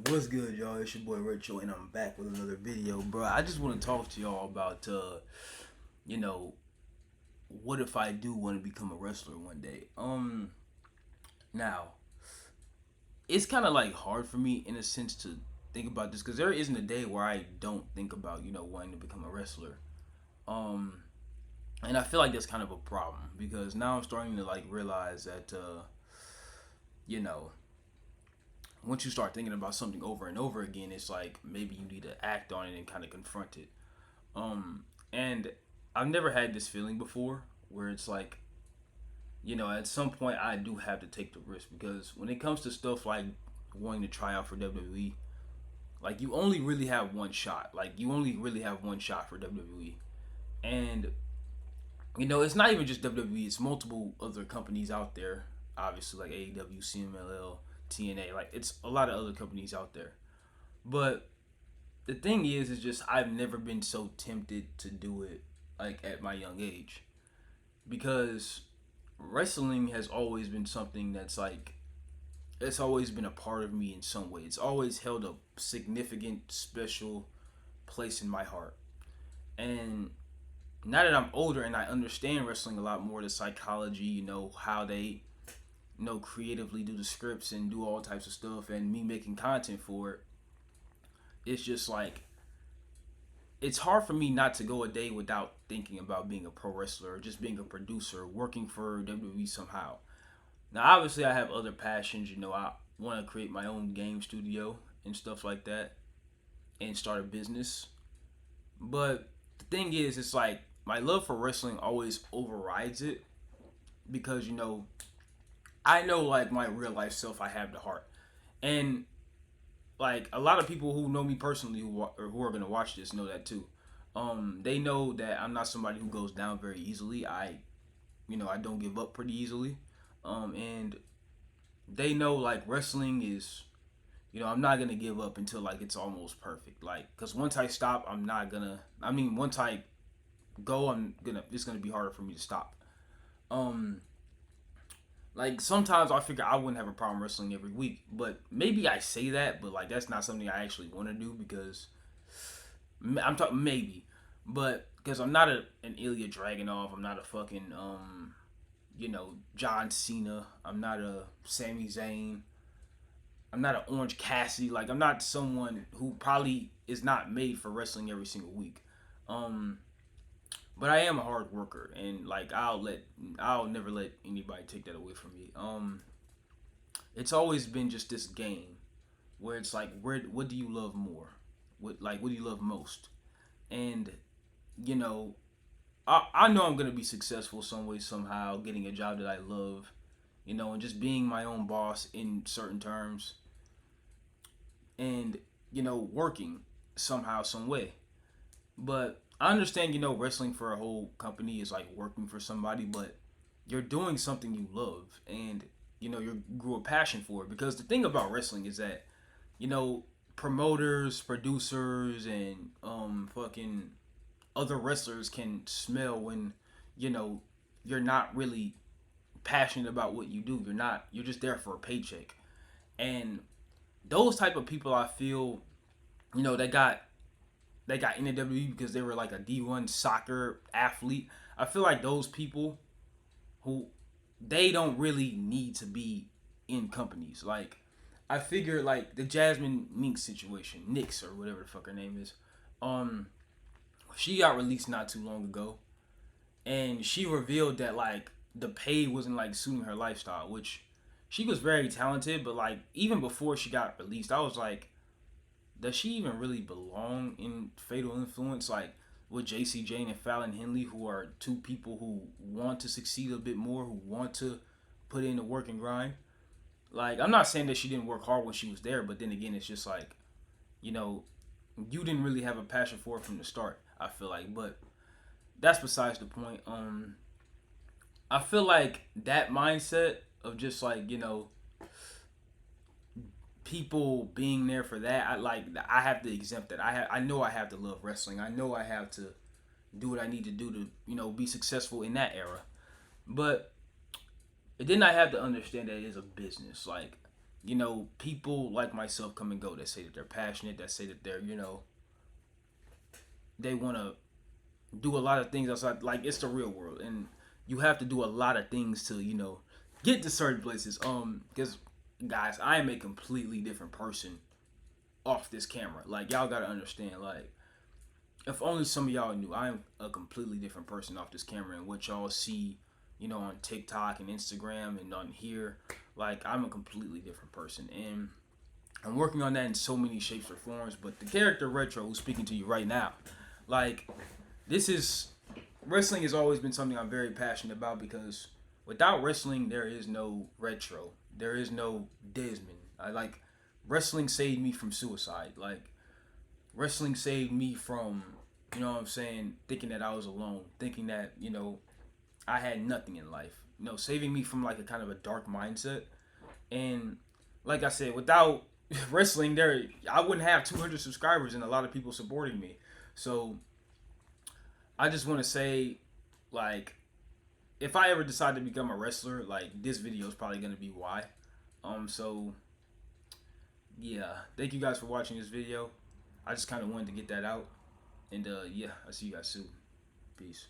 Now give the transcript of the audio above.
What's good, y'all? It's your boy Rachel, and I'm back with another video, bro. I just want to talk to y'all about, you know, what if I do want to become a wrestler one day? Now it's kind of like hard for me in a sense to think about this because there isn't a day where I don't think about, wanting to become a wrestler. Um, and I feel like that's kind of a problem because now I'm starting to like realize that, you know, once you start thinking about something over and over again, it's like maybe you need to act on it and kind of confront it. And I've never had this feeling before where it's like, at some point I do have to take the risk because when it comes to stuff like wanting to try out for WWE, like you only really have one shot. Like you only really have one shot for WWE. And it's not even just WWE, it's multiple other companies out there, obviously like AEW, CMLL, TNA, like it's a lot of other companies out there. But the thing is just I've never been so tempted to do it like at my young age because wrestling has always been something that's like it's always been a part of me in some way. It's always held a significant, special place in my heart. And now that I'm older and I understand wrestling a lot more, the psychology, how they, creatively do the scripts and do all types of stuff, and me making content for it, it's just like it's hard for me not to go a day without thinking about being a pro wrestler or just being a producer, working for WWE somehow. Now, obviously, I have other passions. I want to create my own game studio and stuff like that and start a business. But the thing is, it's like my love for wrestling always overrides it because, I know, like, my real life self, I have the heart. And like a lot of people who know me personally who are gonna watch this know that too. They know that I'm not somebody who goes down very easily. I don't give up pretty easily. And they know like wrestling is, I'm not gonna give up until like it's almost perfect. Like, cause once I stop, I'm not gonna. I mean, once I go, It's gonna be harder for me to stop. Um, like sometimes I figure I wouldn't have a problem wrestling every week, but maybe I say that, but like that's not something I actually want to do because I'm talking maybe, but because I'm not an Ilya Dragunov, I'm not a fucking John Cena, I'm not a Sami Zayn, I'm not an Orange Cassidy, like I'm not someone who probably is not made for wrestling every single week. Um, but I am a hard worker, and like I'll never let anybody take that away from me. It's always been just this game where it's like, what do you love more? What do you love most? And you know, I know I'm gonna be successful some way somehow, getting a job that I love, and just being my own boss in certain terms, and working somehow, some way. But I understand, wrestling for a whole company is like working for somebody, but you're doing something you love, and you grew a passion for it. Because the thing about wrestling is that you know promoters, producers, and fucking other wrestlers can smell when you know you're not really passionate about what you do. You're just there for a paycheck. And those type of people, I feel, they got in the WWE because they were like a D1 soccer athlete. I feel like those people who they don't really need to be in companies. Like I figure like the Jasmine Mink situation, Nix or whatever the fuck her name is. Um, she got released not too long ago, and she revealed that like the pay wasn't like suiting her lifestyle, which she was very talented, but like even before she got released, I was like, does she even really belong in Fatal Influence? Like with JC Jane and Fallon Henley, who are two people who want to succeed a bit more, who want to put in the work and grind. Like I'm not saying that she didn't work hard when she was there, but then again, it's just like, you know, you didn't really have a passion for it from the start. I feel like, but that's besides the point. I feel like that mindset of just like people being there for that. I have to exempt that. I know I have to love wrestling. I know I have to do what I need to do to be successful in that era. But then I have to understand that it is a business. Like people like myself come and go that say that they're passionate, that say that they want to do a lot of things outside. Like, it's the real world, and you have to do a lot of things to get to certain places. Because guys, I am a completely different person off this camera. Like, y'all gotta understand. Like, if only some of y'all knew, I am a completely different person off this camera, and what y'all see, on TikTok and Instagram and on here. Like, I'm a completely different person, and I'm working on that in so many shapes or forms. But the character Retro, who's speaking to you right now, like, this is wrestling has always been something I'm very passionate about, because without wrestling, there is no Retro, there is no Desmond. I like wrestling saved me from suicide. Like, wrestling saved me from, what I'm saying, thinking that I was alone, thinking that I had nothing in life. Saving me from like a kind of a dark mindset. And like I said, without wrestling, I wouldn't have 200 subscribers and a lot of people supporting me. So I just want to say, like, if I ever decide to become a wrestler, like, this video is probably gonna be why. So yeah, thank you guys for watching this video. I just kind of wanted to get that out, and yeah, I'll see you guys soon. Peace.